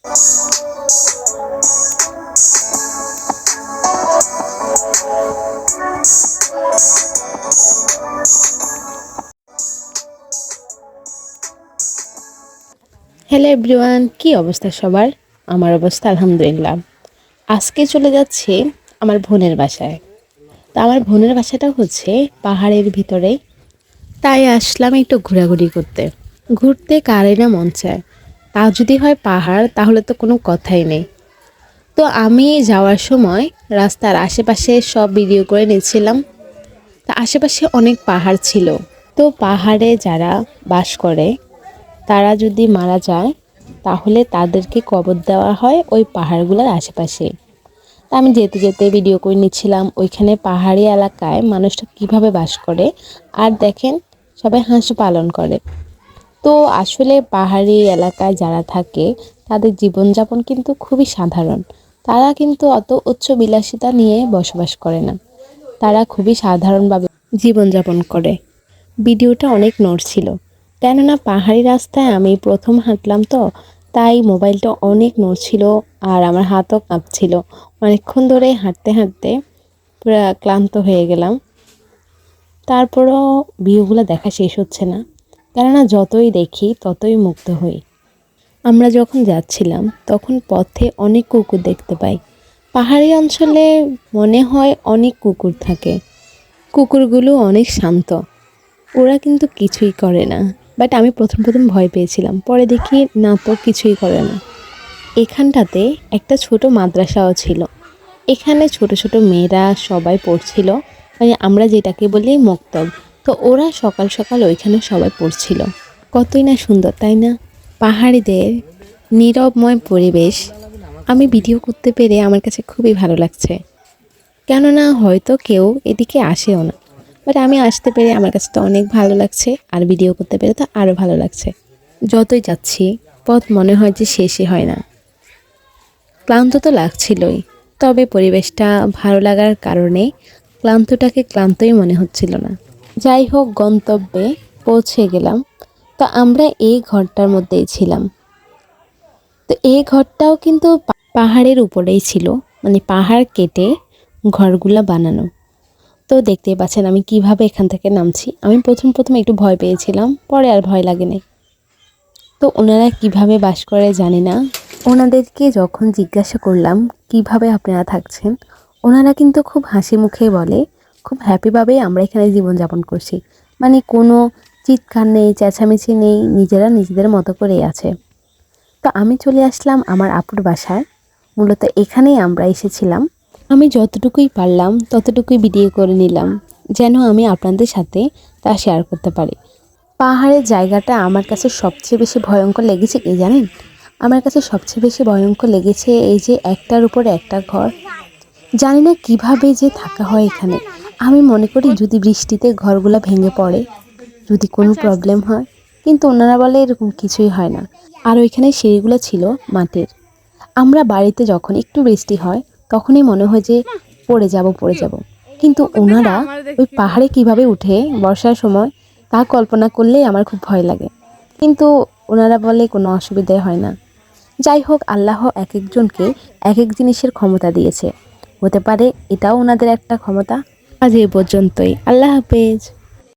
Hello everyone, কি অবস্থা সবার? আমার অবস্থা আলহামদুলিল্লাহ। আজকে চলে যাচ্ছি আমার বোনের বাসায়। তো আমার বোনের বাসাটা হচ্ছে পাহাড়ের ভিতরে, তাই আসলাম একটু ঘোরাঘুরি করতে। ঘুরতে কারই না মন চায়, তা যদি হয় পাহাড়, তাহলে তো কোনো কথাই নেই। তো আমি যাওয়ার সময় রাস্তার আশেপাশে সব ভিডিও করে নিচ্ছিলাম। তা আশেপাশে অনেক পাহাড় ছিল। তো পাহাড়ে যারা বাস করে তারা যদি মারা যায় তাহলে তাদেরকে কবর দেওয়া হয় ওই পাহাড়গুলোর আশেপাশে। তা আমি যেতে যেতে ভিডিও করে নিচ্ছিলাম ওইখানে পাহাড়ি এলাকায় মানুষটা কিভাবে বাস করে। আর দেখেন, সবাই হাঁস পালন করে। তো আসলে পাহাড়ি এলাকায় যারা থাকে তাদের জীবনযাপন কিন্তু খুবই সাধারণ। তারা কিন্তু অত উচ্চ বিলাসিতা নিয়ে বসবাস করে না, তারা খুবই সাধারণভাবে জীবনযাপন করে। ভিডিওটা অনেক নড়ছিল, কেননা পাহাড়ি রাস্তায় আমি প্রথম হাঁটলাম, তো তাই মোবাইলটা অনেক নড়ছিল আর আমার হাতও কাঁপছিল। অনেকক্ষণ ধরে হাঁটতে হাঁটতে পুরো ক্লান্ত হয়ে গেলাম। তারপরও ভিউগুলো দেখা শেষ হচ্ছে না, কেননা যতই দেখি ততই মুগ্ধ হই। আমরা যখন যাচ্ছিলাম তখন পথে অনেক কুকুর দেখতে পাই। পাহাড়ি অঞ্চলে মনে হয় অনেক কুকুর থাকে। কুকুরগুলো অনেক শান্ত, ওরা কিন্তু কিছুই করে না। বাট আমি প্রথম প্রথম ভয় পেয়েছিলাম, পরে দেখি না, তো কিছুই করে না। এখানটাতে একটা ছোট মাদ্রাসাও ছিল। এখানে ছোট ছোট মেয়েরা সবাই পড়ছিল, মানে আমরা যেটাকে বলি মক্তব। তো ওরা সকাল সকাল ওইখানে সবাই পড়ছিল। কতই না সুন্দর, তাই না? পাহাড়িদের নীরবময় পরিবেশ আমি ভিডিও করতে পেরে আমার কাছে খুবই ভালো লাগছে, কেননা হয়তো কেউ এদিকে আসেও না। বাট আমি আসতে পেরে আমার কাছে তো অনেক ভালো লাগছে, আর ভিডিও করতে পেরে তো আরও ভালো লাগছে। যতই যাচ্ছি পথ মনে হয় যে শেষই হয় না। ক্লান্ত তো লাগছিলই, তবে পরিবেশটা ভালো লাগার কারণে ক্লান্তটাকে ক্লান্তই মনে হচ্ছিল না। যাই হোক, গন্তব্যে পৌঁছে গেলাম। তো আমরা এই ঘরটার মধ্যেই ছিলাম। তো এই ঘরটাও কিন্তু পাহাড়ের উপরেই ছিল, মানে পাহাড় কেটে ঘরগুলা বানানো। তো দেখতেই পাচ্ছেন আমি কিভাবে এখান থেকে নামছি। আমি প্রথম প্রথম একটু ভয় পেয়েছিলাম, পরে আর ভয় লাগেনি। তো ওনারা কিভাবে বাস করে জানি না। ওনাদেরকে যখন জিজ্ঞাসা করলাম কিভাবে আপনারা থাকছেন, ওনারা কিন্তু খুব হাসি মুখে বলে খুব হ্যাপিভাবেই আমরা এখানে জীবনযাপন করছি। মানে কোনো চিৎকার নেই, চেঁচামেচি নেই, নিজেরা নিজেদের মতো করেই আছে। তো আমি চলে আসলাম আমার আপুর বাসায়। মূলত এখানেই আমরা এসেছিলাম। আমি যতটুকুই পারলাম ততটুকুই ভিডিও করে নিলাম, যেন আমি আপনাদের সাথে তা শেয়ার করতে পারি। পাহাড়ের জায়গাটা আমার কাছে সবচেয়ে বেশি ভয়ঙ্কর লেগেছে কি জানেন? আমার কাছে সবচেয়ে বেশি ভয়ঙ্কর লেগেছে এই যে একটার উপরে একটা ঘর। জানি না কিভাবে যে থাকা হয় এখানে। আমি মনে করি যদি বৃষ্টিতে ঘরগুলো ভেঙে পড়ে, যদি কোনো প্রবলেম হয়, কিন্তু ওনারা বলে এরকম কিছুই হয় না। আর ওইখানে সিঁড়িগুলো ছিল মাটির। আমরা বাড়িতে যখন একটু বৃষ্টি হয় তখনই মনে হয় যে পড়ে যাব। কিন্তু ওনারা ওই পাহাড়ে কিভাবে উঠে বর্ষার সময়, তা কল্পনা করলেই আমার খুব ভয় লাগে। কিন্তু ওনারা বলে কোনো অসুবিধাই হয় না। যাই হোক, আল্লাহ এক একজনকে এক এক জিনিসের ক্ষমতা দিয়েছে, হতে পারে এটাও ওনাদের একটা ক্ষমতা। আজ এই পর্যন্তই, আল্লাহ হাফেজ।